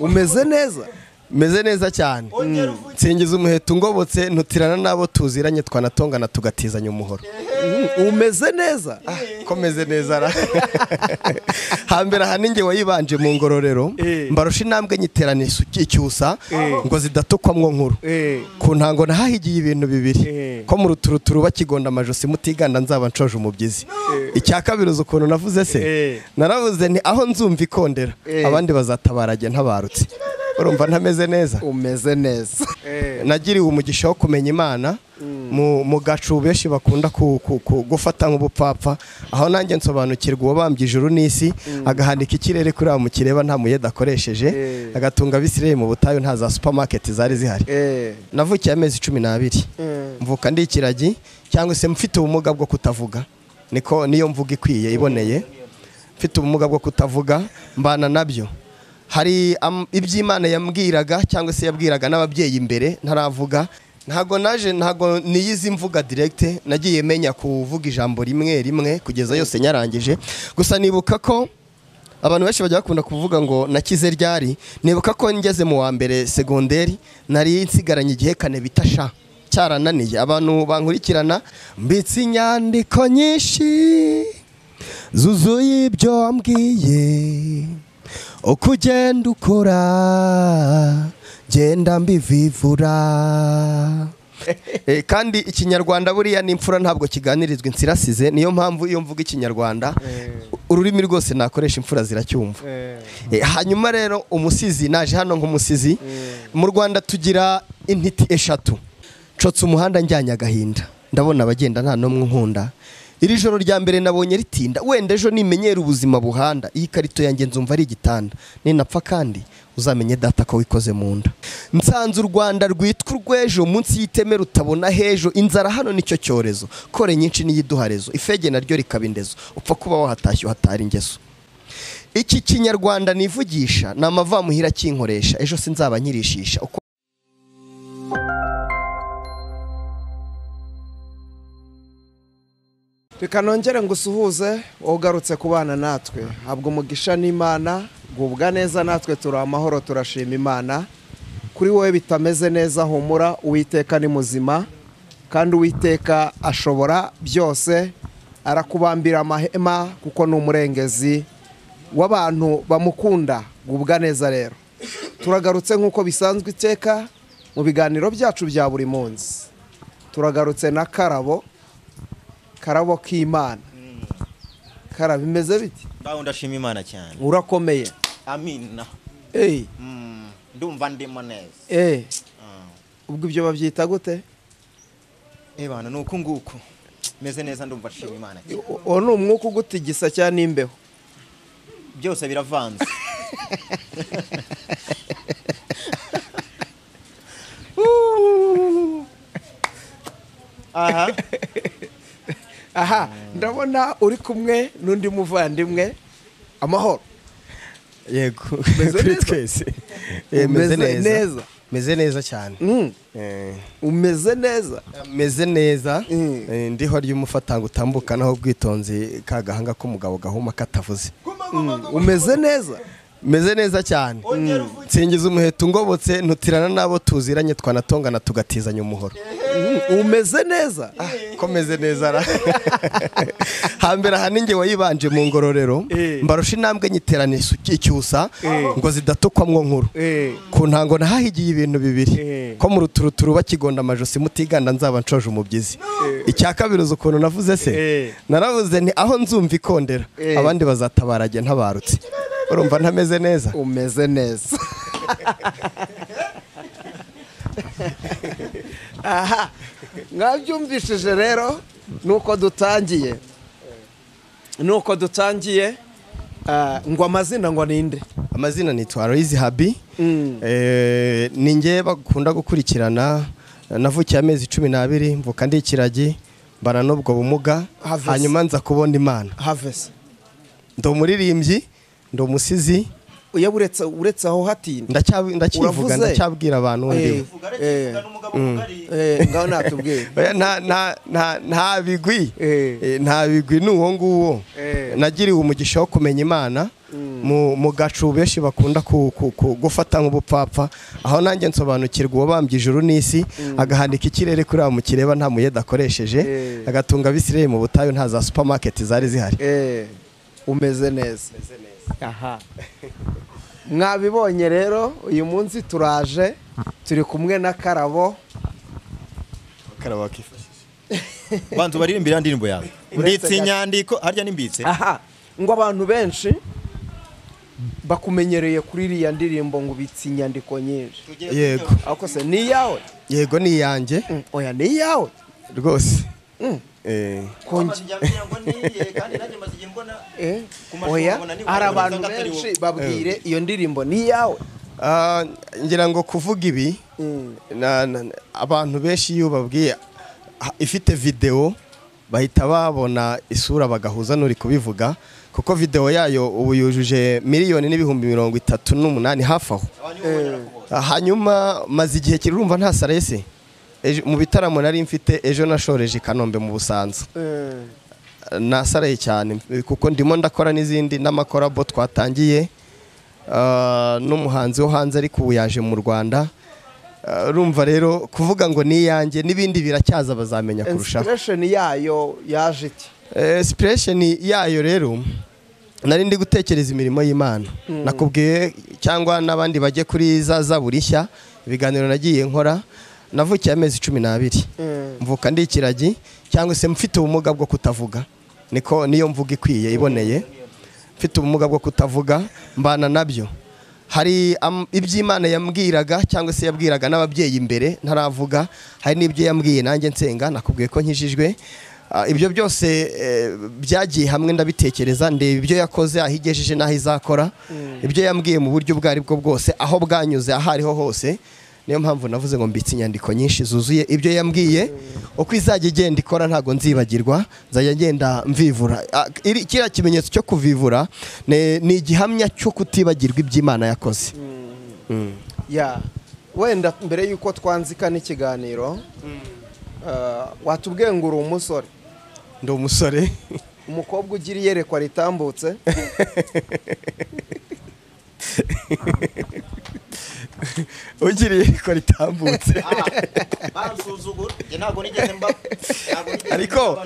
umeze neza meze neza cyane nsingiza umuheto ngobotse ntutirana nabo tuziranye twanatongana tugatizanya umuhoro umeze neza komeze neza ra hambere haninge wayibanje mu ngororero mbarusha intambwe nyiterane icyusa ngo zidatokwamwo nkuru ku ntango nahahigiye ibintu bibiri ko mu ruturuturu bakigonda amajosi mutiganda nzaba nshoje umubyizi icya kabiri ukuntu navuze se naravuze nti aho nzumva ikondera abandi bazatabarage ntabarutse urumva ntameze neza umeze neza nagiriwe umugisha wo kumenya Imana mu gacu benshi bakunda gufata nk'ubupfapfa aho nanjye nsobanukirwa uwo bambye ijuru n'isi agahanika ikirere kuri aba mu kireba nta muyeda akoresheje agatunga Abisirayeli mu butayu nta za supermarket zari zihari navukiye amezi 12 mvuka ndi ikiragi cyangwa se mfite ubumuga bwo kutavuga niyo mvuga ikwiye iboneye mfite ubumuga bwo kutavuga mbana nabyo hari iby'Imana yambwiraga cyangwa se yabwiraga n'ababyeyi imbere ntaravuga ntago niyizi mvuga direct nagiye menya kuvuga ijambo rimwe kugeza yose nyarangije gusa nibuka ko abantu benshi bajya bakunda kuvuga ngo nakize ryari nibuka ko ngeze mu wa mbere segonderi nari nsigaranye igihe kane bitasha cyarananiye abantu bankurikirana mbitse inyandiko nyinshi zuzuye ibyo wambwiye uko ugenda ukora genda mbivivura kandi ikinyarwanda buriya n'imfura ntabwo kiganirizwa insirasize niyo mpamvu iyo mvuga ikinyarwanda ururimi rwose nakoresha imfura ziracyumva hanyuma rero umusizi naje hano nk'umusizi mu Rwanda tugira intiti eshatu cotse umuhanda njyanye agahinda ndabona abagenda nta nomwe nkunda iri joro rya mbere nabonye ritinda wenda ejo nimenyera ubuzima buhanda iyi karito yanjye nzumva ari igitanda ninapfa kandi uzamenye data ko wikoze mu nda nsanze u Rwanda rwitwa urwejo munsi y'iteme rutabona hejo inzara hano nicyo cyorezo kore nyinshi niyiduharezo ifege naryo rikabindezo upfa kuba wahatashye uhatari ingeso iki kinyarwanda nivugisha namavamuhira kinkoresha ejo sinzaba nyirishisha reka nongere ngo usuhuze ugarutse kubana natwe habwo umugisha n'Imana gubwa neza natwe turi amahoro turashima Imana kuri wowe bitameze neza humura Uwiteka ni muzima kandi Uwiteka ashobora byose arakubambira amahema kuko ni umurengezi w'abantu bamukunda gubwa neza rero turagarutse nk'uko bisanzwe iteka mu biganiro byacu bya buri munsi turagarutse na Karabo k'Imana Karabo bimeze biti bawo ndashima Imana cyane urakomeye amina ndumva ndimo neza ubwo ibyo babyita gute bana nuko nguko meze neza ndumva nshima Imana cyane ni umwuka ugutigisa cyane n'imbeho byose biravanze aha ndabona uri kumwe n'undi muvandimwe amahoro yego kuri twese meze neza cyane umeze neza meze neza ndiho ry'umufatanga utambuka naho bwitonzi kagahanga k'umugabo gahuma katavuze umeze neza meze neza cyane nsingiza umuheto ngobotse ntutirana nabo tuziranye twanatongana tugatizanya umuhoro umeze neza komeze neza ra hambere haninge wayibanje mu ngororero mbarusha intambwe nyiterane icyusa ngo zidatokwamwo nkuru ku ntango nahahigiye ibintu bibiri ko mu ruturuturu bakigonda amajosi mutiganda nzaba nshoje umubyizi icya kabiri ukuntu navuze se naravuze nti aho nzumva ikondera abandi bazatabarage ntabarutse urumva ntameze neza umeze neza aha mwabyumvishije rero nuko dutangiye ngo amazina ngo ninde amazina nitwa Aloys ni nge bakunda gukurikirana navukiye amezi 12 mvuka ndi ikiragi mbana n'ubwo bumuga hanyuma nza kubona Imana havese ndo muririmbyi ndo umusizi uya uretse aho hatinda ndacyivuga ndacyabwira abantu ndi ngaho natubwire nta bigwi nuwo nguwo nagiriwe umugisha wo kumenya Imana mu gacu benshi bakunda gufata nk'ubupfapfa, aho nanjye nsobanukirwa uwo bambye ijuru n'isi agahandika ikirere kuri mu kireba nta muyeda akoresheje, agatunga Abisirayeli mu butayu nta za supermarket zari zihari. Umeze neza. Aha. Mwabibonye rero uyu munsi turaje turi kumwe na Karabo. Karabo akifashije. Bantu baririmbira indirimbo yawe. Mbitse inyandiko harya nimbitse. Aha. Ngo abantu benshi bakumenyereye kuri iriya ndirimbo ngo ubitse inyandiko nyinshi. Yego. Ako se ni yawe? Yego ni yanjye. Oya ni yawe Rwose. Konje. Oya hari abantu benshi babwire iyo ndirimbo ni yawe. Ngira ngo kuvuga ibi abantu benshi iyo babwiye ifite video bahita babona isura bagahuza n'uri kubivuga, kuko video yayo ubu yujuje 1,38,000 hafi aho. Hanyuma maze igihe kirumva nta sarese mu bitaramo nari mfite ejo nashoreje Kanombe mu Busanza. Nasaraye cyane kuko ndimo ndakora n'izindi n'amakorabo twatangiye n'umuhanzi wo hanze ariko ubu yaje mu Rwanda. Urumva rero kuvuga ngo ni yanjye n'ibindi biracyaza bazamenya kurushaho. Inspiration yayo yaje iti? Inspiration yayo rero nari ndi gutekereza imirimo y'Imana. Nakubwiye cyangwa n'abandi bajye kuri za burishya ibiganiro nagiye nkora. Navukiye amezi 12. Mvuka ndi Ikiragi cyangwa se mfite ubumuga bwo kutavuga. Niyo mvuga ikwiye iboneye. Mfite ubumuga bwo kutavuga mbana nabyo. Hari iby'Imana yambwiraga cyangwa se yabwiraga n'ababyeyi imbere ntaravuga, hari n'ibyo yambwiye nanjye nsenga nakubwiye ko nkijijwe. Ibyo byose byagiye hamwe ndabitekereza, ndeba ibyo yakoze ahigejeje naho izakora, ibyo yambwiye mu buryo bwari bwo bwose aho bwanyuze ahariho hose. Niyo mpamvu navuze ngo mbitse inyandiko nyinshi zuzuye ibyo yambwiye, uko izajya igenda ikora ntago nzibagirwa, nzajya ngenda mvivura. Kiriya kimenyetso cyo kuvivura ni igihamya cyo kutibagirwa iby'Imana yakoze. Wenda mbere yuko twanzika n'ikiganiro watubwiye ngo uri umusore. Ndi umusore. Umukobwa ugira iyerekwa ritambutse. Ugiriye ko ritambutse. Bansuzugura ntago nigeze mba ariko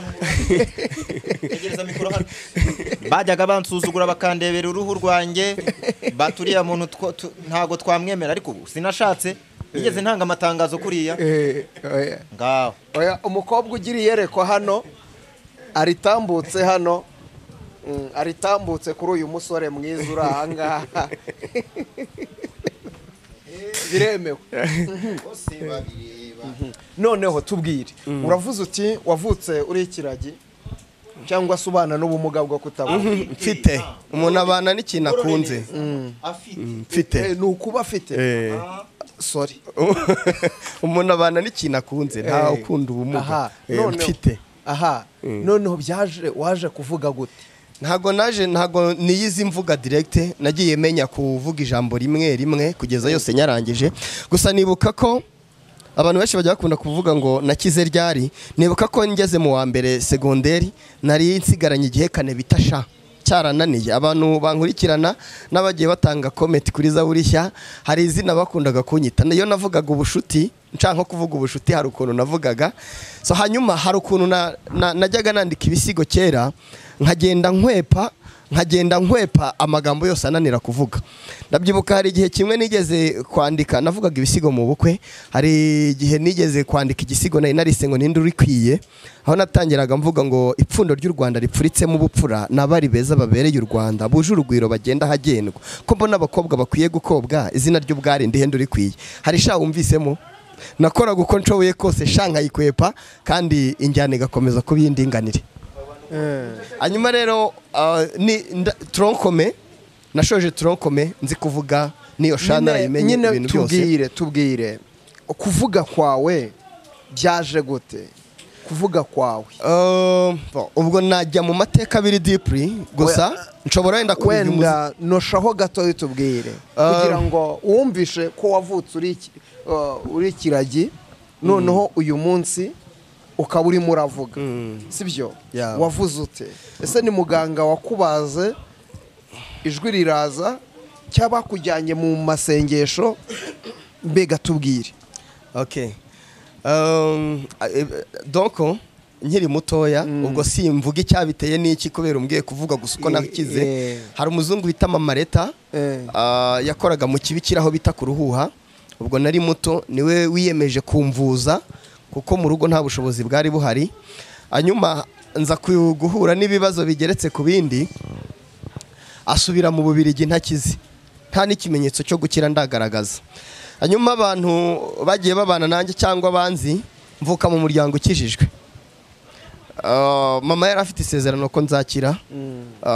egereza mikoro hano bajyaga bansuzugura bakandebera uruhu rwanjye baturiya muntu ntago twamwemera, ariko sinashatse nigeze ntanga amatangazo kuriya ngaho. Oya umukobwa ugira iyerekwa hano aritambutse hano aritambutse kuri uyu musore mwiza uri ahangaha. Biremewe. Noneho tubwire, uravuze uti wavutse uri Ikiragi cyangwa se ubana n'ubumuga bwo kutavuga? Mfite umuntu abana n'ikintu akunze. Mfite ni ukuba afite. Sorry. Umuntu abana n'ikintu akunze nta ukunda ubumuga. Mfite. Aha. Noneho byaje waje kuvuga gute? Ntago niyizi mvuga direct, nagiye menya kuvuga ijambo rimwe kugeza yose nyarangije. Gusa nibuka ko abantu benshi bajya bakunda kuvuga ngo nakize ryari. Nibuka ko ngeze mu wa mbere segonderi nari nsigaranye igihe kane bitasha cyarananiye. Abantu bankurikirana n'abagiye batanga comment kuri za burishya, hari izina bakundaga kunyita. Iyo navugaga ubushuti, ncanko kuvuga ubushuti hari ukuntu navugaga. So hanyuma hari ukuntu najyaga nandika ibisigo kera, nkagenda nkwepa amagambo yose ananira kuvuga. Ndabyibuka hari igihe kimwe nigeze kwandika, navugaga ibisigo mu bukwe. Hari igihe nigeze kwandika igisigo narise ngo ninde urikwiye, aho natangiraga mvuga ngo ipfundo ry'u Rwanda ripfuritsemo ubupfura n'abari beza babereye u Rwanda buje urugwiro bagenda hagendwa, ko mbona abakobwa bakwiye gukobwa izina ry'ubwari ndihende urikwiye. Hari sha wumvisemo nakoraga uko nshoboye kose shankayikwepa kandi injyana igakomeza kuba indinganire. Hanyuma rero ni tronkome nashoje tronkome nzi kuvuga niyo shana imenye ibintu byose. Tubwire kuvuga kwawe byaje gute? Kuvuga kwawe ubwo najya mu mateka abiri deeply, gusa nshobora wenda wenda noshaho gato tubwire kugira ngo wumvishe ko wavutse uri Ikiragi noneho uyu munsi ukaba urimo uravuga, sibyo? Wavuze ute? Ese ni muganga wakubaze ijwi riraza cyaba kujyanye mu masengesho mbega tubwire. Okay. Donc nkiri mutoya ubwo simvuga icyabiteye n'iki kubera umbwiye kuvuga gusa uko nakize. Hari umuzungu bita Mama Leta yakoraga mu kibikiraho bita kuruhuha. Ubwo nari muto niwe wiyemeje kumvuza kuko mu rugo nta bushobozi bwari buhari. Hanyuma nza guhura n'ibibazo bigeretse ku bindi, asubira mu Bubiligi ntakize, nta n'ikimenyetso cyo gukira ndagaragaza. Hanyuma abantu bagiye babana nanjye cyangwa banzi, mvuka mu muryango ukijijwe. Mama yari afite isezerano ko nzakira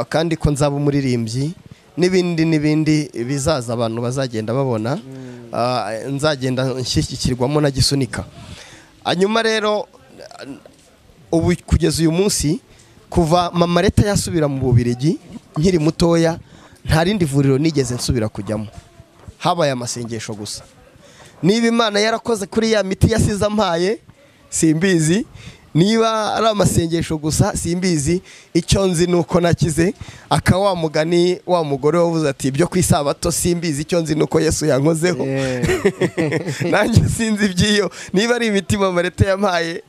kandi ko nzaba umuririmbyi n'ibindi bizaza abantu bazagenda babona, nzagenda nshyikirwamo na gisunika. Hanyuma rero ubu kugeza uyu munsi kuva Mama Leta yasubira mu Bubiligi nkiri mutoya nta rindi vuriro nigeze nsubira kujyamo, habaye amasengesho gusa. Niba Imana yarakoze kuri ya miti yasize ampaye simbizi, niba ari amasengesho gusa simbizi. Icyo nzi nuko nakize, wa mugani wa mugore wavuze ati ibyo ku isabato simbizi, icyo nzi nuko Yesu yankozeho. Nanjye sinzi ibyiyo, niba ari imiti Mama Leta yampaye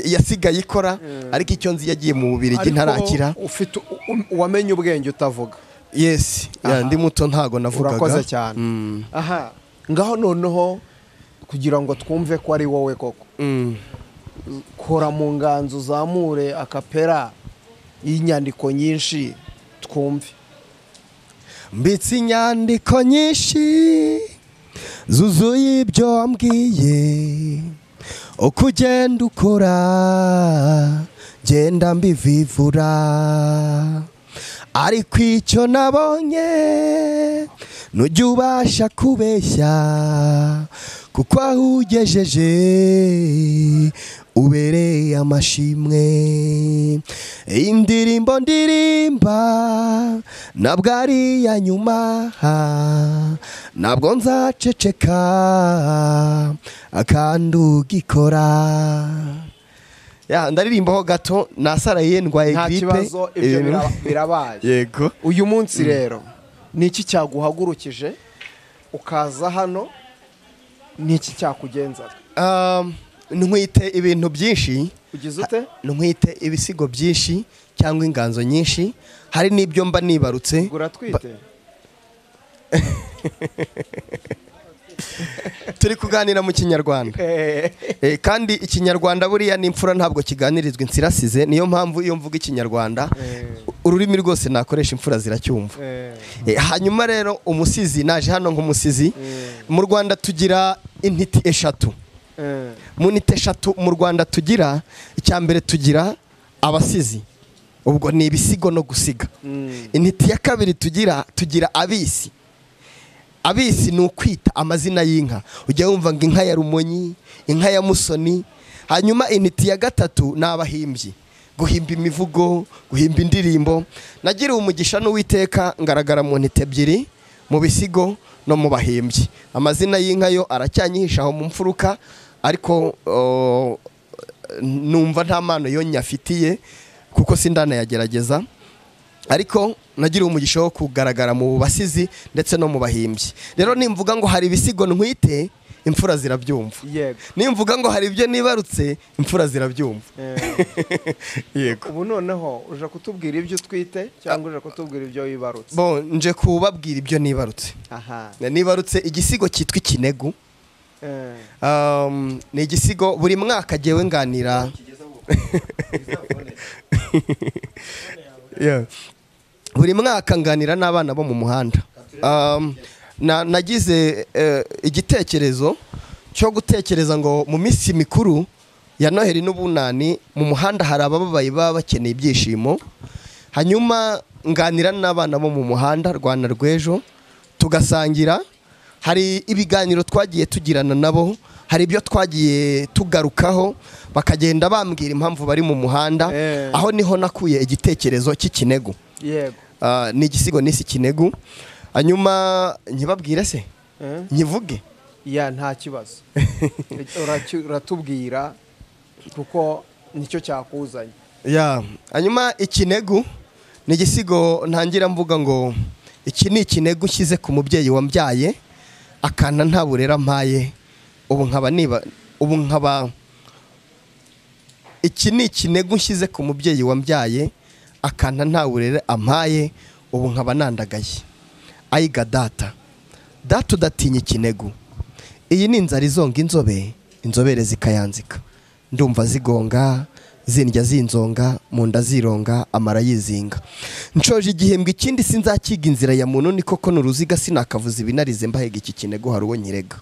yasigaye ikora, ariko icyo nzi yagiye mu Bubiligi ntarakira. Ufite wamenye ubwenge utavuga. Yes, ndi muto ntago navugaga. Urakoze cyane. Aha, ngaho noneho kugira ngo twumve ko ari wowe koko. Kora mu nganzo zamure akapera y'inyandiko nyinshi twumve. Mbitse inyandiko nyinshi zuzuye ibyo wambwiye, uko ugenda ukora genda mbivivura, ariko icyo nabonye nujya ubasha kubeshya, kuko aho ugejeje ubereye amashimwe. Indirimbo ndirimba ntabwo ari iya nyuma, ntabwo nzaceceka akandi ugikora. Ndaririmbaho gato nasaraye ndwaye gripe. Nta kibazo, ibyo birabaye. Yego. Uyu munsi rero niki cyaguhagurukije ukaza hano, niki cyakugenzaga? Ntwite ibintu byinshi. Ugize ute? Ntwite ibisigo byinshi cyangwa inganzo nyinshi, hari n'ibyo mba nibarutse. Uratwite? Turi kuganira mu Kinyarwanda. Kandi Ikinyarwanda buriya n'imfura ntabwo kiganirizwa insirasize, niyo mpamvu iyo mvuga Ikinyarwanda ururimi rwose nakoresha imfura ziracyumva. Hanyuma rero umusizi, naje hano nk'umusizi. Mu Rwanda tugira intiti eshatu. Mu ntiti eshatu mu Rwanda tugira, icya mbere tugira abasizi, ubwo ni ibisigo no gusiga. Intiti ya kabiri tugira abisi. Abisi ni ukwita amazina y'inka, ujya wumva ngo inka ya Rumonyi, inka ya Musoni. Hanyuma intiti ya gatatu ni abahimbyi, guhimba imivugo, guhimba indirimbo. Nagiriwe umugisha n'Uwiteka ngaragara mu ntiti ebyiri, mu bisigo no mu bahimbyi. Amazina y'inka yo aracyanyihisha aho mu mfuruka, ariko numva nta mpano yo nyafitiye kuko sindanayagerageza. Ariko nagiriwe umugisha wo kugaragara mu basizi ndetse no mu bahimbyi. Rero nimvuga ngo hari ibisigo ntwite, imfura zirabyumva. Yego. Nimvuga ngo hari ibyo nibarutse, imfura zirabyumva. Yego. Ubu noneho uje kutubwira ibyo twite cyangwa uje kutubwira ibyo wibarutse? Bon, nje kubabwira ibyo nibarutse. Aha. Nibarutse igisigo cyitwa Ikinegu. Ni igisigo buri mwaka jewe nganira. Buri mwaka nganira n'abana bo mu muhanda. Nagize igitekerezo cyo gutekereza ngo mu minsi mikuru ya Noheli n'Ubunani mu muhanda hari abababaye baba bakeneye ibyishimo. Hanyuma nganira n'abana bo mu muhanda Rwanda rw'ejo, tugasangira. Hari ibiganiro twagiye tugirana nabo, hari ibyo twagiye tugarukaho, bakagenda bambwira impamvu bari mu muhanda. Aho niho nakuye igitekerezo cy'Ikinegu. Yego. Ni igisigo n'isi Kinegu. Hanyuma nkibabwire se nyivuge? Ya, nta kibazo. Uratubwira kuko nicyo cyakuzanye. Hanyuma Ikinegu ni igisigo ntangira mvuga ngo iki ni ikinego ushyize ku mubyeyi wambyaye akana nta burera mpaye ubu nkaba iki ni ikinego ushyize ku mubyeyi wambyaye akana nta burera ampaye ubu nkaba nandagaye ayiga data udatinya ikinego iyi ni inzara izonga inzobere zikayanzika ndumva zigonga zindya zinzonga mu nda zironga amara yizinga nshoje igihembwe ikindi sinzakiga inzira ya muntu ni koko n'uruziga sinakavuza ibinarize mbahega iki kinego hari uwo nyirega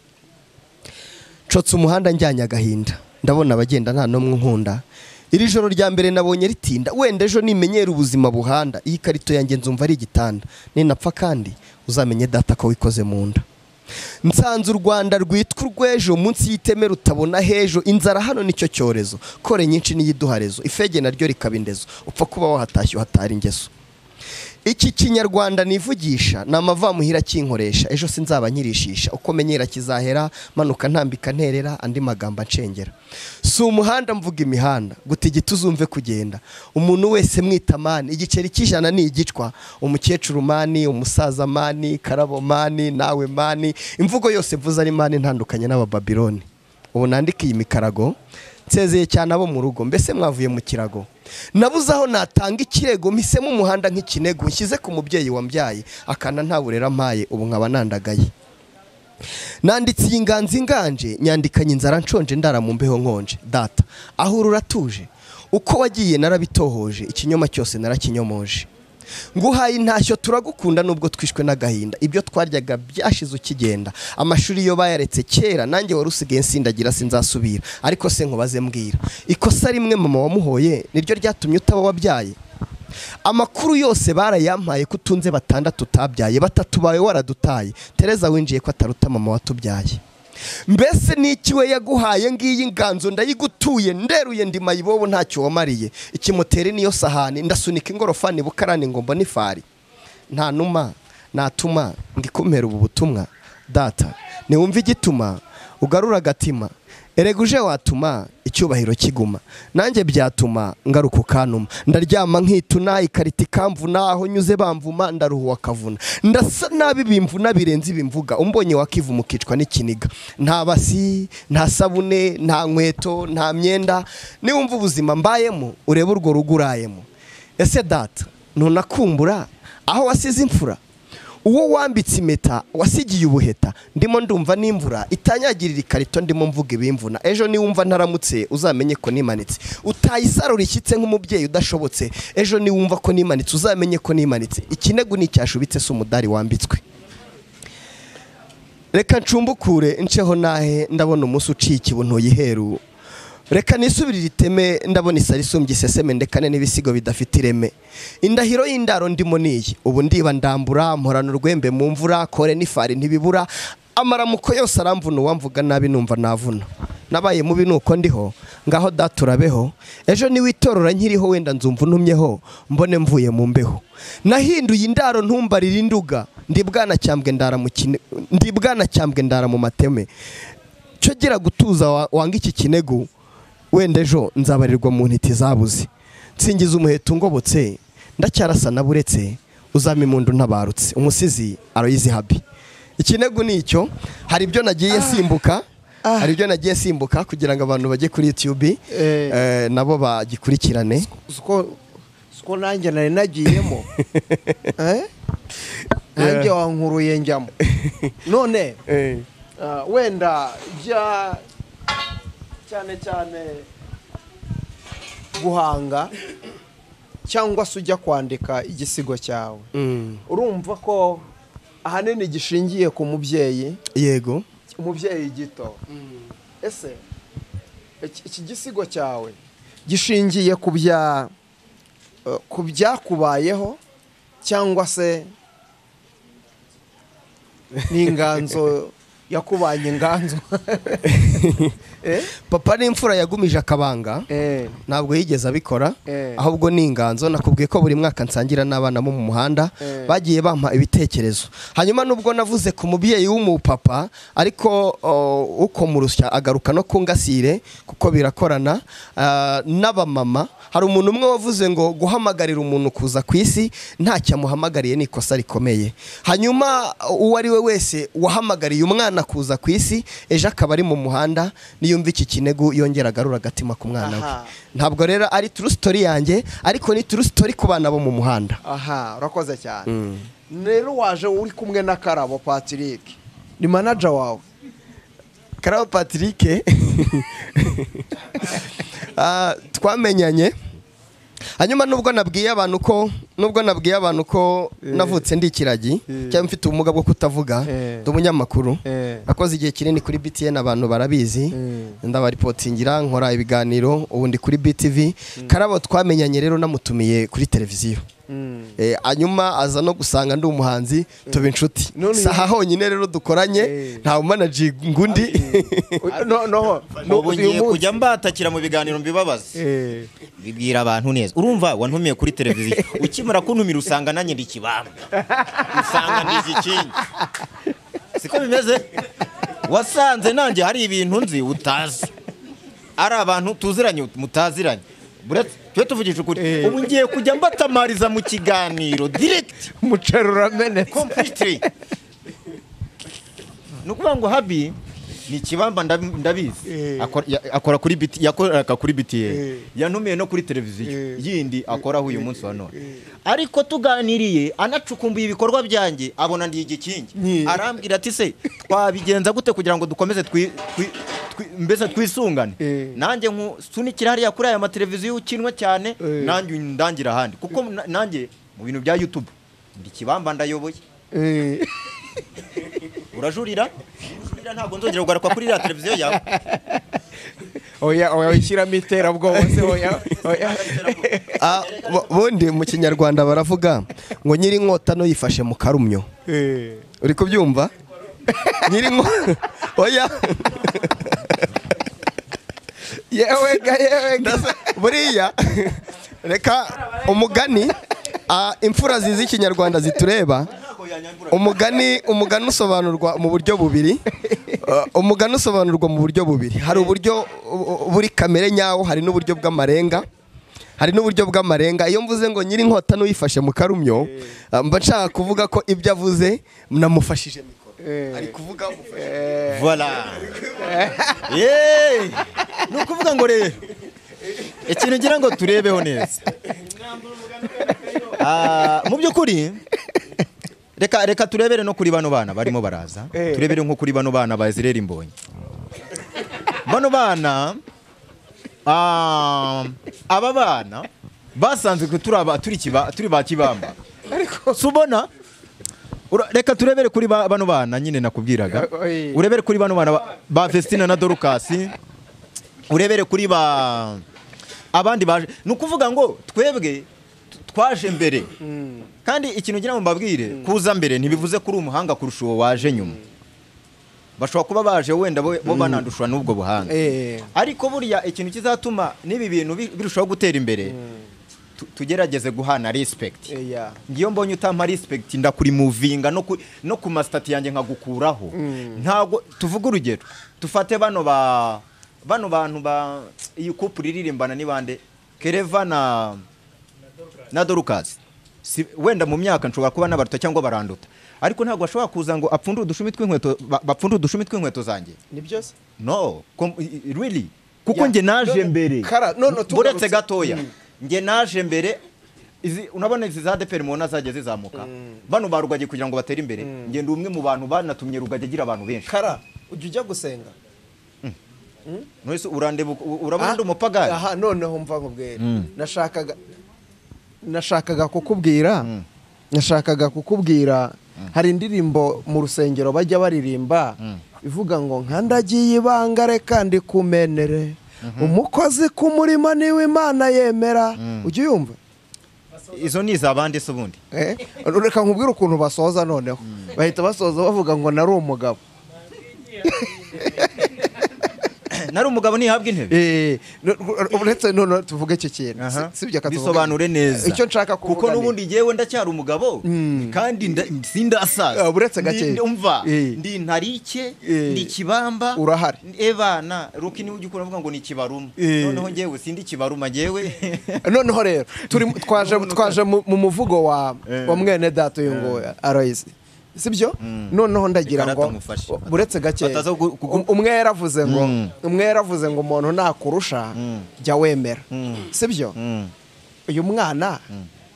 nshotse umuhanda njyanye agahinda ndabona abagenda nta n'umwe nkunda iri joro rya mbere nabonye ritinda wenda ejo nimenyera ubuzima buhanda iyi karito yanjye nzumva ari igitanda ninapfa kandi uzamenye data ko wikoze mu nda nsanze u Rwanda rwitwa urw'ejo munsi y'iteme rutabona hejo inzara hano nicyo cyorezo kore nyinshi niyiduharezo ifege naryo rikaba indezo upfa kuba wahatashye uhatara ingeso iki kinyarwanda nivugisha ni amavamuhira kinkoresha ejo sinzaba nyirishisha uko menyera kizahera manuka ntambika nterera andi magamba ncengera si umuhanda mvuga imihanda gutigita uzumve kugenda umuntu wese mwitamani igiceri cy'ijana ni igicwa umukecuru mani umusaza mani karabo mani nawe mani imvugo yose mvuze ari mani ntandukanye n'abababiloni ubu nandika iyi mikarago nsezeye cyane abo mu rugo mbese mwavuye mu kirago nabuze aho natanga ikirego mpisemo umuhanda nk'ikinego nshyize ku mubyeyi wambyaye akana nta burera mpaye ubu nkaba nandagaye nanditse iyi nganzi inganje nyandikanye inzara nshonje ndara mu mbeho nkonje data aho uratuje uko wagiye narabitohoje ikinyoma cyose narakinyomoje nguhaye intashyo turagukunda nubwo twishwe n'agahinda ibyo twaryaga byashize ukigenda amashuri yo bayaretse kera nanjye warusigaye nsindagira sinzasubira ariko se nkubaze mbwira ikosa rimwe mama wamuhoye niryo ryatumye utaba wabyaye amakuru yose barayampaye kutunze batandatu utabyaye batatu bawe waradutaye Tereza winjiye ko ataruta mama watubyaye mbese niki we yaguhaye ngiyi nganzo ndayigutuye nderuye ndima yibobo ntacyo wamariye ikimoteri niyo sahani ndasunika ingorofani bukarani ngo mbone ifari nta numa natuma ngikumera ubu butumwa data ni wumva igituma ugarura agatima erega uje watuma icyubahiro kiguma nanjye byatuma ngaruka kanuma ndaryama nkituna ikarita ikamvuna aho nyuze bamvuma ndaruhuwa kavuna ndasa nabi bimvuna birenze bimvuga umbonye wakivu mukicwa n'ikiniga nta basi nta sabune nta nkweto nta myenda niwumva ubuzima mbayemo urebe urwo rugurayemo ese data ntunakumbura aho wasize imfura uwo wambitse impeta wasigiye ubuheta ndimo ndumva n'imvura itanyagirira ikarito ndimo mvuga ibimvuna ejo niwumva ntaramutse uzamenye ko nimanitse utayisarura ishyitse nk'umubyeyi udashobotse ejo niwumva ko nimanitse uzamenye ko nimanitse ikinego n'icyashubitse se umudari wambitswe reka ncumbukure nceho nahe ndabona umunsi uciye ikibuno yiheru reka nisubirire iteme ndabona isari isumbye iseseme ndekane n'ibisigo bidafite ireme indahiro y'indaro ndimo niyi ubu ndiba ndambura mporana urwembe mu mvura kore n'ifari ntibibura amaramuko yose aramvuna uwamvuga nabi numva navuna nabaye mubi nuko ndiho ngaho daturabeho ejo niwitorora nkiriho wenda nzumva ntumyeho mbone mvuye mu mbeho nahinduye indaro ntumbarira induga ndi bwana cyambwe ndara mu mateme cyo gira gutuza wanga iki kinego wenda ejo nzabarirwa mu ntiti zabuze nsingiza umuheto ngobotse ndacyarasa naburetse uzama imundu ntabarutse umusizi Aloys habi ikinego nicyo hari ibyo nagiye simbuka kugira ngo abantu bajye kuri YouTube nabo bagikurikirane uko nanjye nari nagiyemo nanjye wankuruye njyamo none wenda jya cyane guhanga cyangwa se ujya kwandika igisigo cyawe urumva ko ahanini gishingiye ku mubyeyi yego umubyeyi gito ese iki gisigo cyawe gishingiye ku byakubayeho cyangwa se n'inganzo yakubanye inganzo. papa n'imfura yagumije akabanga ntabwo yigeze abikora ahubwo ni inganzo. Nakubwiye ko buri mwaka nsangira n'abana bo mu muhanda bagiye bampa ibitekerezo. Hanyuma nubwo navuze ku mubyeyi w'umupapa ariko uko mu rusya agaruka no ku ngasire kuko birakorana n'abamama. Hari umuntu umwe wavuze ngo guhamagarira umuntu kuza ku isi ntacyo amuhamagariye ni ikosa rikomeye. Hanyuma uwo ari we wese wahamagariye umwana kuza ku isi ejo akaba ari mu muhanda niyumva iki kinegu yongera agarura agatima ku mwana we. Ntabwo rero ari true story yanjye ariko ni true story ku bana bo mu muhanda. Urakoze cyane. Rero waje uri kumwe na Karabo Patrick, ni manager wawe? Karabo Patrick twamenyanye. Hanyuma nubwo nabwiye abantu ko navutse ndi ikiragi cyangwa mfite ubumuga bwo kutavuga, ndi umunyamakuru nakoze igihe kinini kuri BTN, abantu barabizi, ndabaripotingira, nkora ibiganiro, ubu ndi kuri BTV. Karabo twamenyanye rero namutumiye kuri televiziyo. Hanyuma aza no gusanga ndi umuhanzi tuba inshuti. Saha honyine rero dukoranye nta manager ngundi. Ubu ngiye kujya mbatakira mu biganiro mbibabaze. Bibwira abantu neza. Urumva wantumiye kuri televiziyo ukimara kuntumira usanga nanye ndi kibamba. Usanga ndizi kinyi. Siko bimeze? Wasanze nanjye hari ibintu nzi utazi. Ari abantu tuziranye mutaziranye. Buretse twe tuvugisha ukuri. Ubu ngiye kujya mbatamariza mu kiganiro direct mucerura mene completely. Nukuvuga ngo Habi ni kibamba ndabizi. Akora kuri BT, yakoraga kuri BTN. Yantumiye no kuri televiziyo yindi akoraho uyu munsi wa none. Ariko tuganiriye anacukumbuye ibikorwa byanjye abona ndi igikingi. Arambwira ati se twabigenza gute kugira ngo dukomeze mbese twisungane. Nanjye nsunikira hariya kuri aya mateleviziyo ukinwa cyane, nanjye ndangira ahandi kuko nanjye mu bintu bya YouTube ndi kibamba ndayoboye. Urajurira ntabwo nzongera kugaruka kuri iriya televiziyo yawe. Oya ishyiramo iterabwoba se. Bundi mu kinyarwanda baravuga ngo nyiri inkota no yifashe mu karumyo. Uri kubyumva? Nyiri inkota oya yewe buriya reka umugani imfura zizi ikinyarwanda zitureba. Umugani usobanurwa mu buryo bubiri. Umugani usobanurwa mu buryo bubiri. Hari uburyo buri kamere nyawo, hari n'uburyo bw'amarenga. Iyo mvuze ngo nyiri inkota n'uyifashe mu karumyo mba nshaka kuvuga ko ibyo avuze namufashije mikoro. Ari kuvuga voilà. Ni ukuvuga ngo rero ikintu ngira ngo turebeho neza. Mu by'ukuri reka turebere no kuri bano bana barimo baraza. Turebere nko kuri bano bana ba Israel Mbonyi. Bano bana aba bana basanzwe turi ba kibamba. Ariko subona reka turebere kuri bano bana nyine nakubwiraga. Urebere kuri bano bana ba Festina na Dorcas. Urebere kuri abandi baje. Nukuvuga ngo twebwe twaje mbere. Kandi ikintu ngira ngo mbabwire kuza mbere ntibivuze kuri umuhanga kurusha uwo waje nyuma. Bashobora kuba baje wenda bo banandushwa n'ubwo buhanga. Ariko buriya ikintu kizatuma nibi bintu birushaho gutera imbere tugerageze guhana respect. Ngiyo mbonye utampa respect ndakuri movinga no ku mastati yanjye nkagukuraho. Ntago tuvuga urugero tufate bano bantu ba iyi couple iririmbana ni bande Kereva na Dorcas. Wenda mu myaka nshobora kuba n'abaruta cyangwa baranduta ariko ntabwo bashobora kuza ngo apfunde udushumi tw'inkweto zanjye. Ni byose? No, really kuko nge naje mbere. Buretse gatoya nge naje mbere. Unabona izi za DPR mubona zagiye zizamuka. Bano barugage kugira ngo batere imbere. Nge ndi umwe mu bantu banatumye rugage agira abantu benshi. Ujya gusenga? Nose urandeba urabona ndi umupagani. Noneho mva nkubwira. Nashakaga kukubwira hari indirimbo mu rusengero bajya baririmba ivuga ngo nkandagiye ibanga reka ndi kumenere umukozi ku murimo niwe Imana yemera. Ujye yumva izo ni izabandi se ubundi. Reka nkubwire ukuntu basoza noneho bahita basoza bavuga ngo nari umugabo. nari umugabo ntihabwa intebe uretse none tuvuge iki kintu sibyo bisobanure neza icyo nshaka kuvuga kuko nubundi jewe ndacyari umugabo kandi sindasaza uretse gake umva ndi ntarike ndi kibamba urahari ebana ruki ni ujye kuvuga ngo ni kibaruma noneho ngewe sindi kibaruma ngewe noneho rero twaje mu muvugo wa mwene data uyu ngo Aloys sibyo noneho ndagira ngo buretse gake umwe yaravuze ngo umuntu nakurusha jya wemera sibyo uyu mwana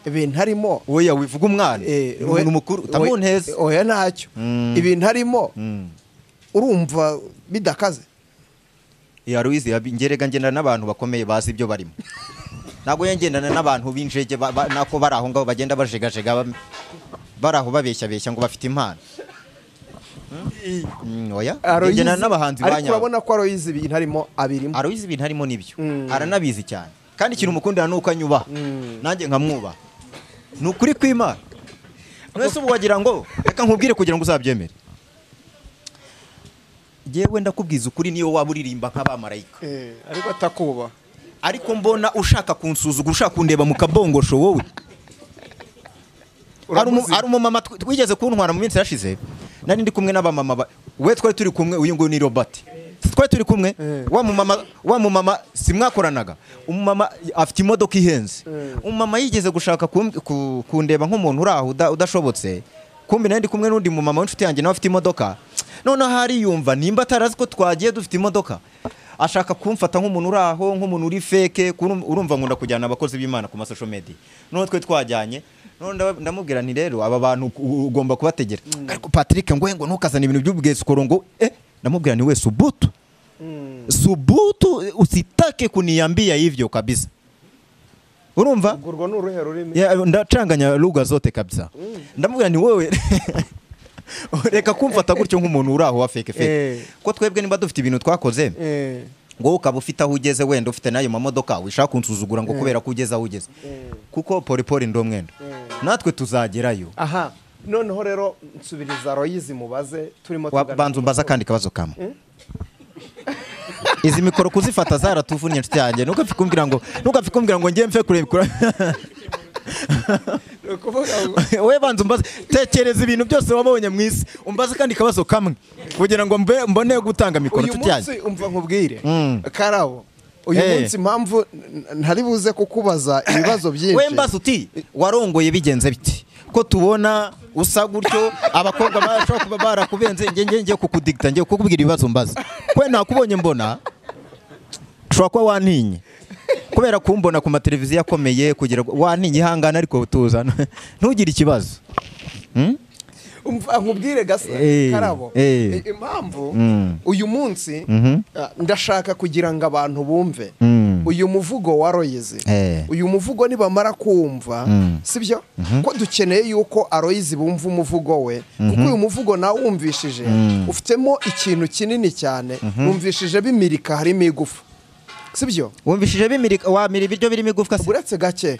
ibintu harimo oya wivuga umwana umuntu mukuru utamunteze oya ntacyo ibintu harimo urumva bidakaze Aloys ngerega ngendana n'abantu bakomeye bazi ibyo barimo ntabwo yengendana n'abantu b'injege nako bari aho ngaho bagenda bajegajega baraho babeshya ngo bafite impano oya ngendana n'abahanzi banya ariko urabona ko Aloys ibintu harimo abirimo Aloys ibintu harimo nibyo aranabizi cyane kandi ikintu umukundira nuko anyubaha nanjye nkamwubaha ni ukuri kw'Imana mwese ubu wagira ngo reka nkubwire kugira ngo uzabyemere yewe ndakubwiza ukuri niyo waba uririmba nk'abamarayika ariko atakuba ariko mbona ushaka kunsuzugura ushaka kundeba mu kabongosho wowe ari umumama twigeze kuntwara mu minsi yashize nari ndi kumwe n'abamama we twari turi kumwe uyu nguyu ni Robert twari turi kumwe wa mumama simwakoranaga umumama afite imodoka ihenze umumama yigeze gushaka kundeba nk'umuntu uri aho udashobotse kumbe nari ndi kumwe n'undi mumama w'inshuti yanjye nawe afite imodoka noneho hari yumva nimba atarazi ko twagiye dufite imodoka ashaka kumfata nk'umuntu uri aho nk'umuntu uri fake urumva nkunda kujyana abakozi b'Imana ku masosho media none twe twajyanye none ndamubwira nti rero aba bantu ugomba kubategera ariko Patrick ngo ntukazane ibintu by'ubwese korongo ndamubwira ni we subutu usitake kuniambia hivyo kabisa urumva urwo n'uruhe rurimi ndacanganya lugha zote kabisa ndamubwira ni wewe reka kumfata gutyo nk'umuntu uri aho wa fake ko twebwe nimba dufite ibintu twakoze ngo ukaba ufite aho ugeze wenda ufite nayo mamodoka wishaka kunsuzugura ngo kubera ko ugeze aho ugeze kuko poli ndo mwenda natwe tuzagerayo aha noneho rero nsubiriza Aloys mubaze turimo banza umbaza kandi kabazo kamwe izi mikoro kuzifata zaratuvunnye inshuti yanjye ntukapfikumbwira ngo ngiye mfe kureba we banza umbaze tekereza ibintu byose wabonye mu isi umbaze kandi kabazo kamwe kugira ngo mbone gutanga mikoro inshuti yanjye uyu munsi umva nkubwire karabo uyu munsi impamvu ntari buze kukubaza ibibazo byinshi we mbaze uti warongoye bigenze biti ko tubona usa gutyo abakobwa bashobora kuba barakubenze ngiye kukudigita ngiye kukubwira ibibazo mbaza kwe nakubonye mbona ushobora kuba wantinye kubera kumbona ku mateleviziyo akomeye kugira wantinye ihangana ariko tuzana ntugire ikibazo nkubwire gasa karabo impamvu uyu munsi ndashaka kugira ngo abantu bumve uyu muvugo wa Aloys uyu muvugo nibamara kumva sibyo ko dukeneye yuko Aloys bumva umuvugo we kuko uyu muvugo nawe wumvishije ufitemo ikintu kinini cyane wumvishije bimirika harimo igufa sibyo wumvishije bimirika wamira ibiryo birimo igufwa buretse gake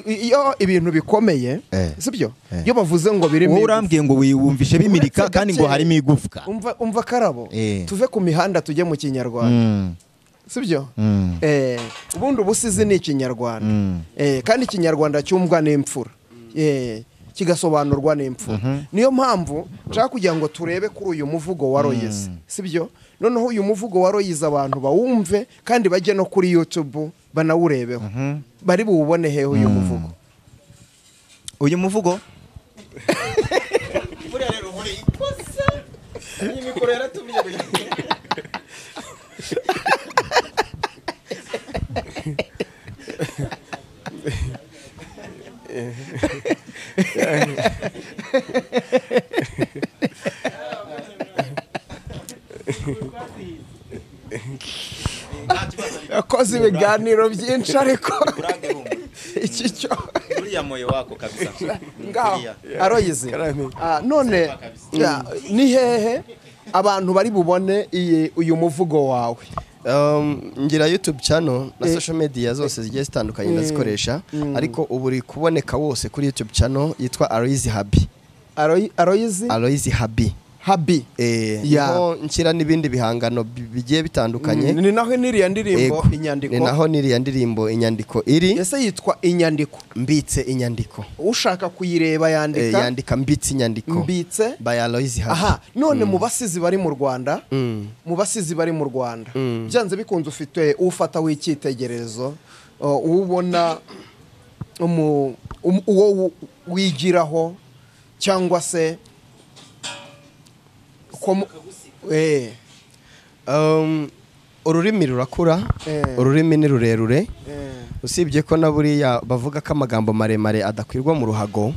iyo ibintu bikomeye sibyo iyo bavuze ngo birimo wowe urambwiye ngo wumvishe bimirika kandi ngo harimo igufwa umva karabo tuve ku mihanda tujye mu kinyarwanda sibyo ubundi ubusizi ni ikinyarwanda kandi ikinyarwanda cyumvwa n'imfura kigasobanurwa n'imfura niyo mpamvu nshaka kugira ngo turebe kuri uyu muvugo wa Aloys sibyo noneho uyu muvugo wa Aloys abantu bawumve kandi bajye no kuri YouTube banawurebeho bari buwubone hehe uyu muvugo buriya rero hore ikosa iyi mikoro yaratumye yakoze ibiganiro byinshi ariko iki cyo buriya moyo wako kabisa ngaho Aloys none ni hehe abantu bari bubone uyu muvugo wawe ngira YouTube channel na social media zose zigiye zitandukanye ndazikoresha ariko ubu uri kuboneka wose kuri YouTube channel yitwa Aloys Habi Aloys Habi habi niho nshyira n'ibindi bihangano bigiye bitandukanye. ni naho n'iriya ndirimbo inyandiko, ni naho n'iriya ndirimbo inyandiko iri. ese yitwa inyandiko, mbitse inyandiko. ushaka kuyireba yandika mbitse inyandiko, mbitse by Aloys. aha none mu basizi bari mu Rwanda, mu basizi bari mu Rwanda byanze bikunze ufite ufata w'icyitegererezo, ubona uwo wigiraho cyangwa se ururimi rurakura, ururimi ni rurerure, usibye ko na buriya bavuga ko amagambo maremare adakwirwa mu ruhago.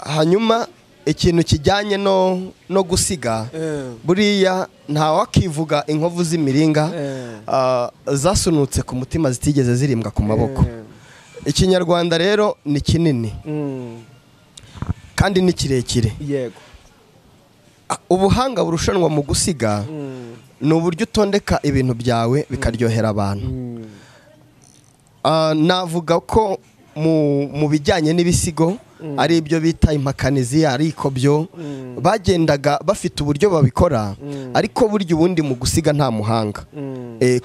Hanyuma ikintu kijyanye no gusiga, buriya ntawakivuga inkovu z'imiringa zasunutse ku mutima zitigeze zirimbwa ku maboko. Ikinyarwanda rero ni kinini kandi ni kirekire. Yego. Ubuhanga burushanwa mu gusiga ni uburyo utondeka ibintu byawe bikaryohera abantu. Navuga ko mu bijyanye n'ibisigo ari ibyo bita impakanizi, ariko byo bagendaga bafite uburyo babikora, ariko burya ubundi mu gusiga nta muhanga.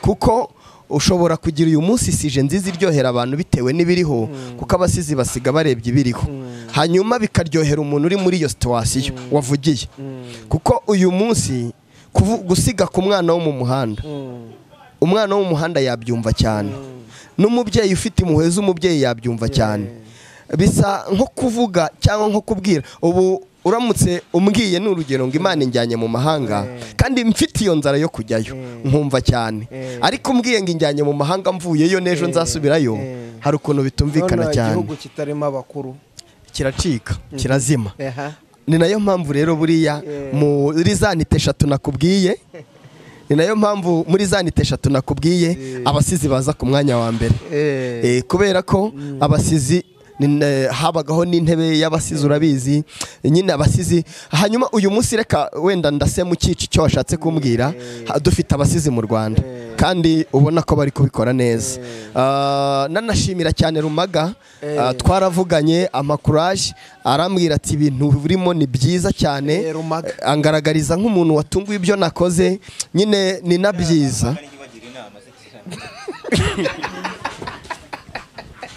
Kuko ushobora kugira uyu munsi sije nziza iryohera abantu bitewe n'ibiriho, kuko abasizi basiga barebye ibiriho, hanyuma bikaryohera umuntu uri muri iyo situwasiyo wavugiye. Kuko uyu munsi gusiga ku mwana wo mu muhanda, umwana wo mu muhanda yabyumva cyane, n'umubyeyi ufite impuhwe z'umubyeyi yabyumva cyane. Bisa nko kuvuga cyangwa nko kubwira. Ubu uramutse umbwiye n'urugero ngo Imana injyanye mu mahanga kandi mfite iyo nzara yo kujyayo, nkumva cyane. Ariko umbwiye ngo injyanye mu mahanga mvuyeyo n'ejo nzasubirayo, hari ukuntu bitumvikana cyane. Igihugu kitarimo abakuru kiracika, kirazima. Ni nayo mpamvu rero buriya muri za nite eshatu nakubwiye, ni nayo mpamvu muri za nite eshatu nakubwiye abasizi baza ku mwanya wa mbere. Kubera ko abasizi habagaho n'intebe y'abasizi, urabizi nyine abasizi. Hanyuma uyu munsi reka wenda ndase mu cyici cyo washatse kumbwira, dufite abasizi mu Rwanda kandi ubona ko bari kubikora neza. Nanashimira cyane Rumaga, twaravuganye amakuraje, arambwira ati ibintu burimo ni byiza cyane, angaragariza nk'umuntu watunguye ibyo nakoze, nyine ni na byiza.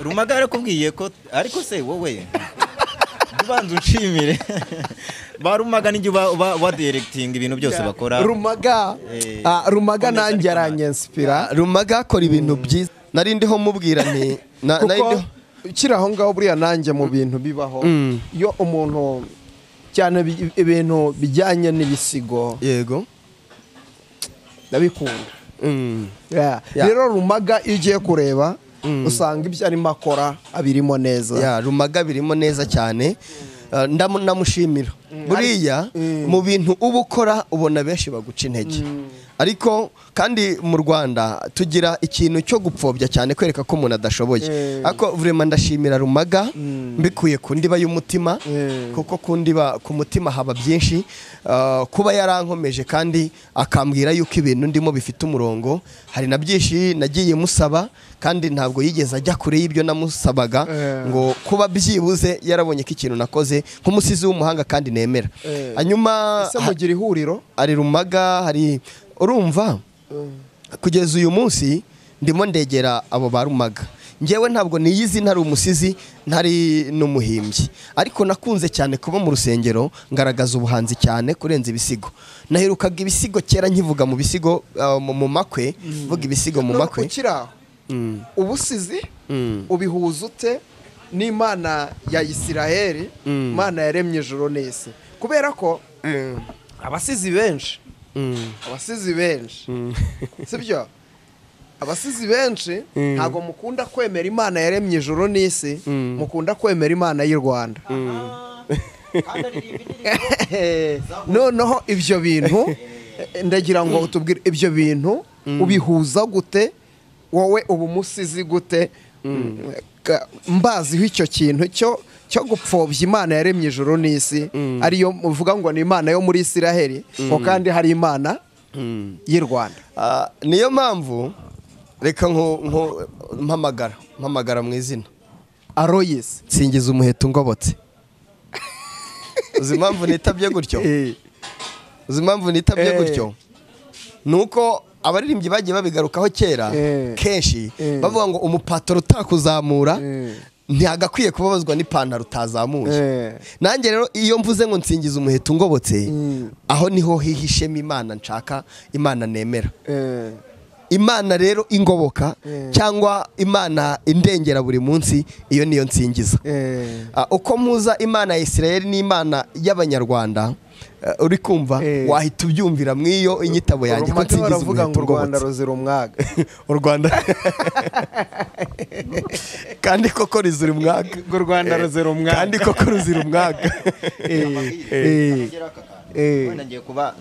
Rumaga yarakubwiye ko, ariko se wowe ubanza unshimire barumaga n'ijye wa directing ibintu byose bakora. Rumaga nanjye aranyinspira. Rumaga akora ibintu byiza. Nari ndiho mubwira nti ukiri aho ngaho buriya nanjye mu bintu bibaho, iyo umuntu cyane ibintu bijyanye n'ibisigo, yego, ndabikunda. Rero Rumaga iyo ugiye kureba usanga ibyo arimo akora abirimo neza. Rumaga birimo neza cyane, ndamushimira. Buriya mu bintu uba ukora ubona benshi baguca intege, ariko kandi mu Rwanda tugira ikintu cyo gupfobya cyane, kwereka ko umuntu adashoboye. Ariko vraiment ndashimira Rumaga mbikuye ku ndiba y'umutima, kuko ku ndiba ku mutima haba byinshi. Kuba yarankomeje kandi akambwira yuko ibintu ndimo bifite umurongo, hari na byinshi nagiye musaba kandi ntabwo yigeze ajya kure y'ibyo namusabaga, ngo kuba byibuze yarabonye ko ikintu nakoze nk'umusizi w'umuhanga kandi nemera. Hanyuma mugira ihuriro, ari Rumaga, hari urumva kugeza uyu munsi ndimo ndegera abo ba Rumaga. Ngewe ntabwo niyizi ntari umusizi, ntari n'umuhimbyi, ariko nakunze cyane kuba mu rusengero ngaragaza ubuhanzi cyane kurenza ibisigo. Naherukaga ibisigo kera nkivuga mu bisigo, mu makwe, vuga ibisigo mu makwe. Ubusizi ubihuza ute n'Imana ya Isiraheli, Imana yaremye ijuru n'isi? Kubera ko abasizi benshi sibyo, abasizi benshi ntago mukunda kwemera Imana yaremye ijuru n'isi, mukunda kwemera Imana y'u Rwanda. Noneho ibyo bintu ndagira ngo utubwire, ibyo bintu ubihuza gute wowe, ubu musizi gute? Mbaziho icyo kintu cyo gupfobya Imana yaremye ijuru n'isi, ariyo muvuga ngo ni Imana yo muri Isiraheli, ngo kandi hari Imana y'u Rwanda. Niyo mpamvu reka mpamagara mu izina Aloys, singiza umuheto ngobotse. uzi impamvu nitabye gutyo uzi impamvu nitabye gutyo nuko abaririmbyi bagiye babigarukaho kera kenshi bavuga ngo umupatoro utakuzamura ntihagakwiye kubabazwa n'ipantaro utazamuye nanjye rero iyo mvuze ngo nsingiza umuheto ungobotse aho niho hihishemo imana nshaka imana nemera imana rero ingoboka cyangwa imana indengera buri munsi iyo niyo nsingiza uko muza imana ya Isirayeli n'imana y'abanyarwanda uri kumva wahita ubyumvira mw'iyo inyitabo yanjye ko nsingiza umuheto u Rwanda ruzira umwaga u Rwanda kandi koko ruzira umwaga u Rwanda ruzira umwaga kandi koko ruzira umwaga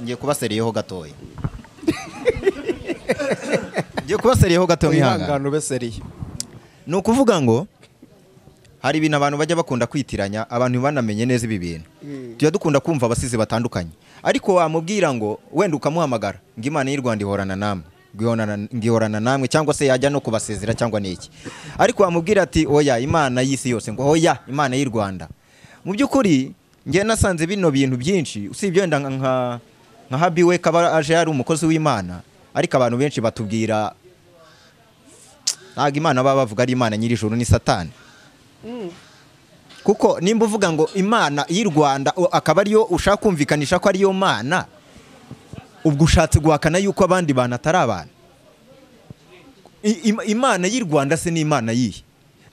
ngiye kuba seriyeho gatoya ngiye kuba seriyeho gatoya mwihangane ube seriye ni ukuvuga ngo hari ibintu abantu bajya bakunda kwitiranya abantu banamenye neza ibi bintu tujya dukunda kumva abasizi batandukanye ariko wamubwira ngo wenda ukamuhamagara ngo Imana y'u Rwanda ihorana namwe ngihorana namwe cyangwa se yajya no kubasezera cyangwa niki ariko wamubwira ati oya Imana y'isi yose ngo oya Imana y'u Rwanda mu by'ukuri ngiye nasanze bino bintu byinshi usibye wenda nka Habiwe kaba aje yari umukozi w'Imana ariko abantu benshi batubwira ntabwo Imana baba bavuga ari Imana nyir'ijuru ni Satani kuko nimba uvuga ngo Imana y'u Rwanda akaba ariyo ushaka kumvikanisha ko ariyo Mana ubwo ushatse guhakana yuko abandi bantu atari abantu Imana y'u Rwanda se ni Imana yihe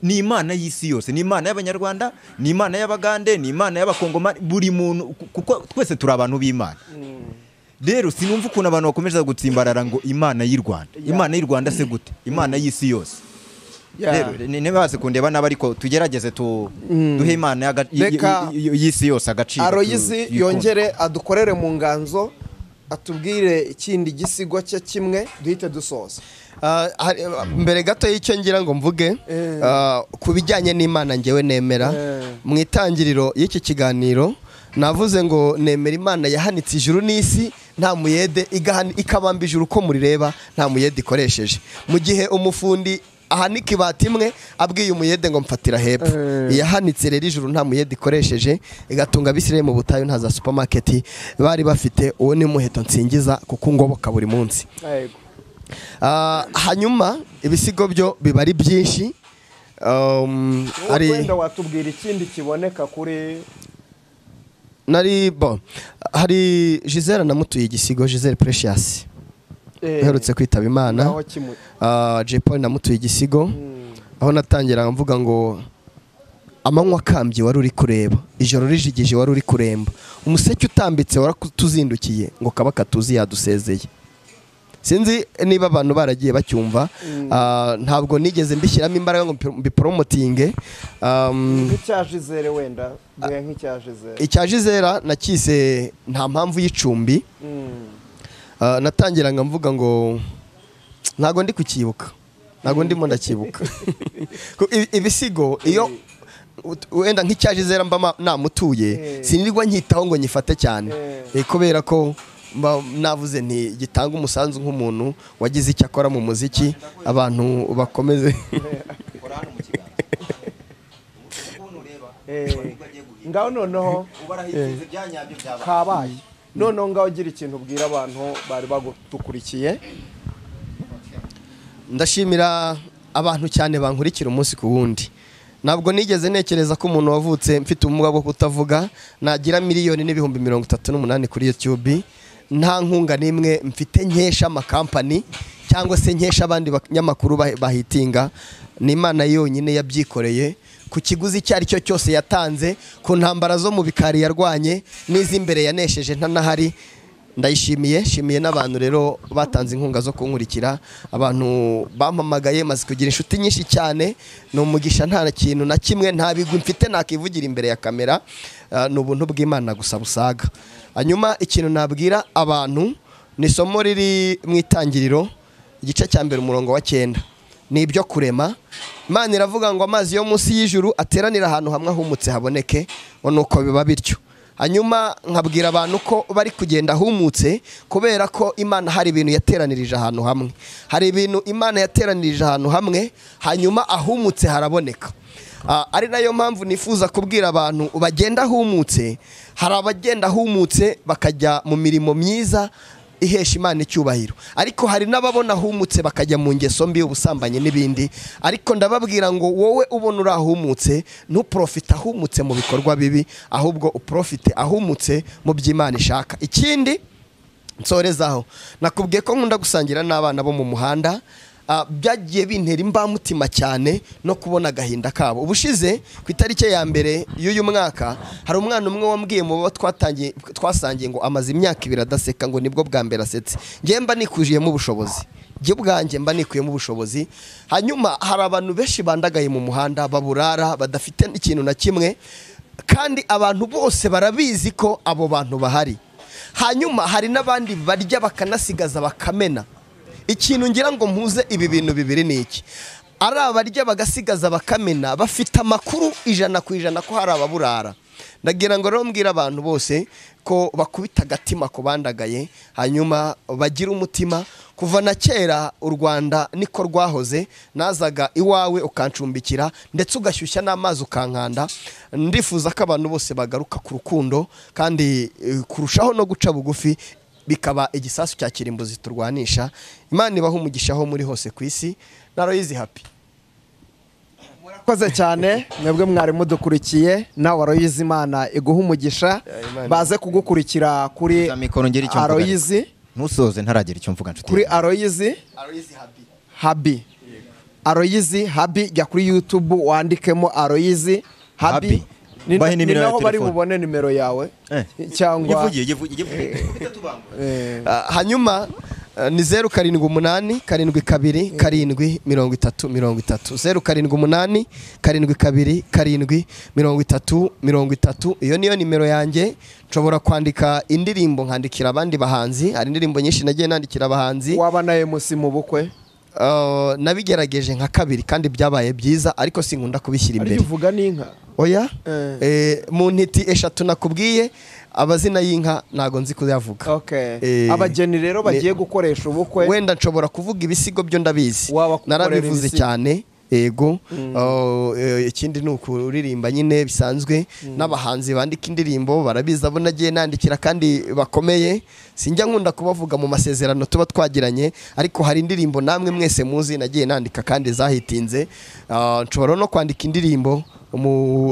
ni Imana y'isi yose ni Imana y'Abanyarwanda ni Imana y'Abagande ni Imana y'Abakongomani buri muntu kuko twese turi abantu b'Imana rero sinumva ukuntu abantu bakomeza gutsimbarara ngo Imana y'u Rwanda Imana y'u Rwanda se gute Imana y'isi yose rero nibaze kundeba n'abariko tugerageze duhe Imana y'isi yose agaciro Aloys yongere adukorere mu nganzo atubwire ikindi gisigo cye kimwe duhite dusoza mbere gato y'icyo ngira ngo mvuge ku bijyanye n'Imana ngewe nemera mu itangiriro y'iki kiganiro navuze ngo nemera Imana yahanitse ijuru n'isi nta muyede ikabamba ijuru uko murireba nta muyede ikoresheje mu gihe umufundi ahanika ibati imwe abwiye umuyede ngo mfatira hepfo yahanitse rero ijuru nta muyede ikoresheje igatunga Abisirayeli mu butayu nta za supermarket bari bafite uwo ni muheto nsingiza kuko ngoboka buri munsi hanyuma ibisigo byo biba ari byinshi wenda watubwira ikindi kiboneka kuri hari Giselle namutuye igisigo Giselle Precious uherutse kwitaba Imana J Paul namutuye igisigo aho natangira mvuga ngo amanywa akambye wari uri kureba ijoro rijigije wari uri kuremba umuseke utambitse waratuzindukiye ngo kaba katuzi yadusezeye sinzi niba abantu baragiye bacyumva ntabwo nigeze mbishyiramo imbaraga ngo mbipromotinge nk'icyajizere wenda duhe nk'icyajizere icyajizera nakise nta mpamvu y'icumbi natangira mvuga ngo ntago ndi kukibuka ntago ndimo ndakibuka ibisigo iyo wenda nk'icyajizera mba namutuye sinirwa nkitaho ngo nyifate cyane kubera ko navuze nti gitanga umusanzu nk'umuntu wagize icyo akora mu muziki abantu bakomeze ngaho noneho kabaye noneho ngaho ugira ikintu ubwira abantu bari bagukurikiye ndashimira abantu cyane bankurikira umunsi ku wundi ntabwo nigeze nekereza ko umuntu wavutse mfite ubumuga bwo kutavuga nagira 1,38,000 kuri YouTube nta nkunga nimwe mfite nkesha amakampani cyangwa se nkesha abandi banyamakuru bahitinga ni Imana yonyine yabyikoreye ku kiguzi cyari cyo cyose yatanze ku ntambara zo mu bikari yarwanye n'izimbere yanesheje ntanahari shimiye n'abantu rero batanze inkunga zo kunkurikira abantu bampamagaye maze kugira inshuti nyinshi cyane no umugisha nta kintu na kimwe nta bigwi mfite nakivugira imbere ya kamera no buntu bw'Imana gusa busaga hanyuma ikintu nabwira abantu ni isomo riri mu itangiriro igice cya mbere umurongo wa 9 ni ibyo kurema Imana iravuga ngo amazi yo munsi y'ijuru ateranira ahantu hamwe ahumutse haboneke nuko biba bityo hanyuma nkabwira abantu ko bari kugenda humutse kubera ko Imana hari ibintu yateranirije ahantu hamwe hari ibintu Imana yateranirije ahantu hamwe hanyuma ahumutse haraboneka ari nayo mpamvu nifuza kubwira abantu bagenda humutse. Hari abagenda humutse bakajya mu mirimo myiza ihesha Imana icyubahiro, ariko hari n'ababona humutse bakajya mu ngeso mbi, ubusambanyi n'ibindi. Ariko ndababwira ngo wowe ubona urahumutse, ntuprofite ahumutse mu bikorwa bibi, ahubwo uprofite ahumutse mu by'Imana ishaka. Ikindi nsorezaho, nakubwiye ko nkunda gusangira n'abana bo mu muhanda. Byagiye bintera imbamutima cyane no kubona agahinda kabo. Ubushize ku itariki ya mbere y'uyu mwaka hari umwana umwe wambwiye mu bo twasangiye ngo amaze imyaka 2 adaseka, ngo nibwo bwa mbere asetse. Ngiye mba nikujiyemo ubushobozi, ngiye ubwanjye mba nikuyemo ubushobozi. Hanyuma hari abantu benshi bandagaye mu muhanda, baburara, badafite ikintu na kimwe, kandi abantu bose barabizi ko abo bantu bahari. Hanyuma hari n'abandi barya bakanasigaza bakamena. Ikintu ngira ngo mpuze ibi bintu bibiri ni iki: ari abarya bagasigaza bakamena bafite amakuru 100% ko hari ababurara. Ndagira ngo rero mbwira abantu bose ko bakubita agatima ku bandagaye, hanyuma bagira umutima. Kuva na kera u Rwanda niko rwahoze, nazaga iwawe ukancumbikira ndetse ugashyushya n'amazi ukankanda. Ndifuza ko abantu bose bagaruka ku rukundo, kandi kurushaho no guca bugufi bikaba igisasu cya kirimbuzi turwanisha. Imana ibaha umugisha aho muri hose ku isi. Na Aloys happy. Murakoze cyane mwebwe mwari mudukurikiye, nawe Aloys Imana iguha umugisha. Baze kugukurikira kuri Aloys. Ntusoze ntaragira icyo mvuga nshuti. Kuri Aloys Happy. Aloys Happy, jya kuri YouTube wandikemo Aloys Happy. Ni naho bari bubone nimero yawe cyangwa yivugiye. Hanyuma ni 0788 72 730 0788 72 730. Iyo niyo nimero yanjye. Nshobora kwandika indirimbo nkandikira abandi bahanzi. Hari indirimbo nyinshi nagiye nandikira abahanzi. Waba na MC mu bukwe? Nabigerageje nka 2 kandi byabaye byiza, ariko sinkunda kubishyira imbere. Ari uvuga n'inka? Oya, mu ntiti 3 nakubwiye, abazina y'inka nago nzi kuyavuga. Okay. Abageni rero bagiye gukoresha ubukwe, wenda nshobora kuvuga ibisigo byo ndabizi, narabivuze cyane. Ego, ikindi ni ukuririmba nyine bisanzwe. N'abahanzi bandika indirimbo barabizi, abo nagiye nandikira kandi bakomeye. Sinjya nkunda kubavuga mu masezerano tuba twagiranye, ariko hari indirimbo namwe mwese muzi nagiye nandika kandi zahitinze. Nshobora no kwandika indirimbo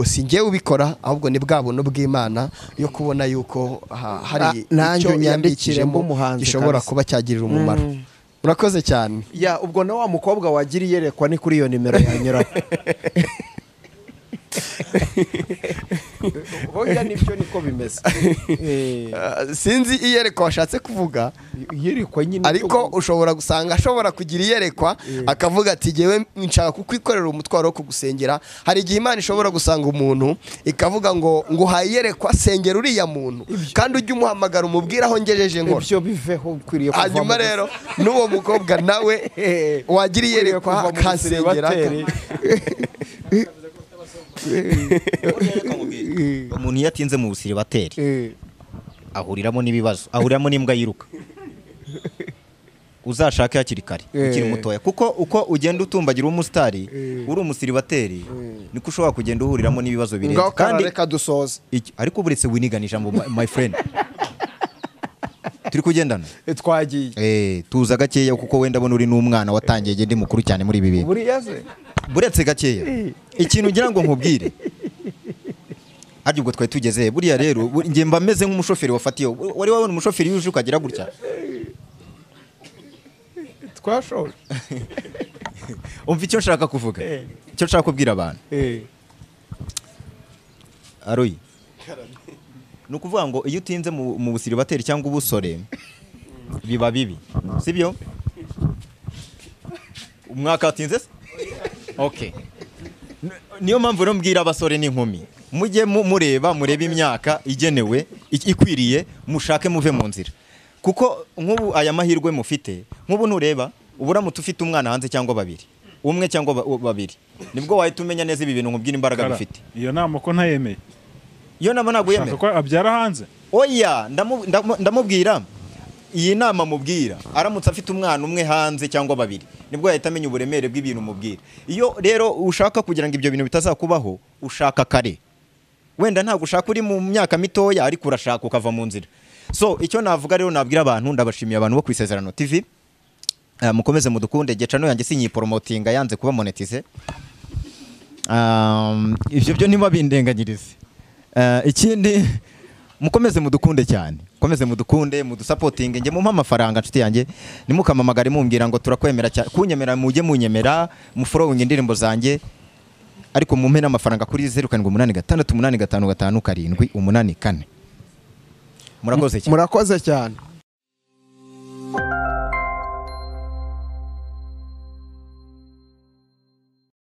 singiye ubikora, ahubwo ni bwa buntu bw'Imana yo kubona yuko hari icyo nyandikiremo gishobora kuba cyagirira umumaro. Murakoze cyane. Ya ubwo na wa mukobwa wagiriye yerekwa ni kuri iyo nimero yanyura. Hoya nibyo niko bimeze. Sinzi iyerekwa washatse kuvuga. Yerekwa nyine, ariko ushobora gusanga ashobora kugira iyerekwa akavuga ati jewe nshaka kukwikorera umutwaro wo kugusengera. Hari igihe Imana ishobora gusanga umuntu ikavuga ngo hayerekwa sengera uriya muntu, kandi ujye umuhamagara umubwira aho ngejeje nkora. Ibyo biveho ukwiriye kuva. Hanyuma rero n'uwo mukobwa nawe wagira iyerekwa kansengera. Umuntu yatinze mu busiribateri ahuriramo n'ibibazo, ahuriramo n'imbwa yiruka. Uzashake hakiri kare ukiri mutoya, kuko uko ugenda utumbagira umusitari uri umusiribateri niko ushobora kugenda uhuriramo n'ibibazo birenze. Kandi reka dusoze, ariko buretse winiganisha mu my friend. Turi kugendana twagiye tuza gakeya, kuko wenda abona uri n'umwana watangiye gende mukuru cyane muri ibi bintu. Buretse gakeya ikintu ngira ngo nkubwire, ariko ubwo twari tugeze buriya rero ngiye mba meze nk'umushoferi wafatiye. Wari wabona umushoferi yuje ukagira gutya twashoje. Umva icyo nshaka kuvuga, icyo nshaka kubwira abantu. Aloys, ni ukuvuga ngo iyo utinze mu busiribateri cyangwa ubusore biba bibi, sibyo? Umwaka watinze se? Okay. Niyo mpamvu rero mbwira abasore n'inkumi, mujye mureba imyaka igenewe ikwiriye, mushake muve mu nzira. Kuko nk'ubu aya mahirwe mufite, nk'ubu nureba uburamutse ufite umwana hanze cyangwa babiri, umwe cyangwa babiri, nibwo wahita umenya neza ibi bintu nkubwira imbaraga bifite. Iyo nama ko ntayemeye. Iyo nama ntabwo yemeye ko abyara hanze. Oya, ndamubwira iyi nama mubwira, aramutse afite umwana umwe hanze cyangwa babiri, nibwo yahita amenya uburemere bw'ibintu umubwira. Iyo rero ushaka kugira ngo ibyo bintu bitazakubaho ushaka kare, wenda ntabwo ushaka uri mu myaka mitoya ariko urashaka ukava mu nzira. So icyo navuga rero nabwira abantu, ndabashimiye abantu bo ku Isezerano TV, mukomeze mudukunde. Gecano yanjye sinyi promotinga yanze kuba monetize, ibyo byo ntibabindenganyirize. Ikindi mukomeze mudukunde cyane, mukomeze mudukunde, mudusapotinge, nge mumpa amafaranga nshuti yanjye, nimukamamagare mumbwira ngo turakwemera cyane, kunyemera mujye munyemera, mufollowing indirimbo zanjye, ariko mumpe n'amafaranga kuri 0786855587. Murakoze cyane. Murakoze cyane.